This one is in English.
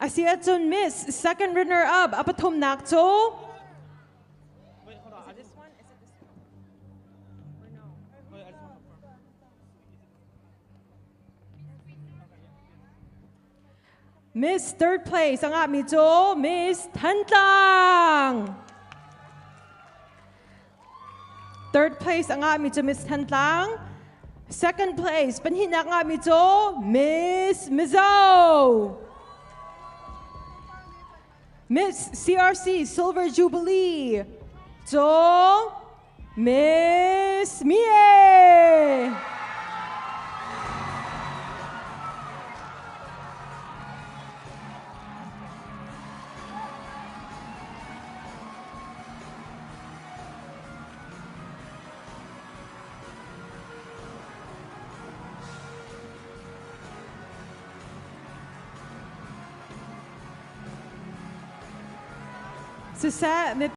Asia Chun Miss, second runner-up, Apathum Nakcho. Wait, hold on. This one? Is it this one? Or no? Wait, I just want to confirm. Miss third place, ang aming jo, Miss Tantang. Third place, ang aming jo, Miss Tantang. Second place, panhina ang aming jo, Miss Mizo. Miss CRC Silver Jubilee, jo, Miss MIE. C'est ça, mais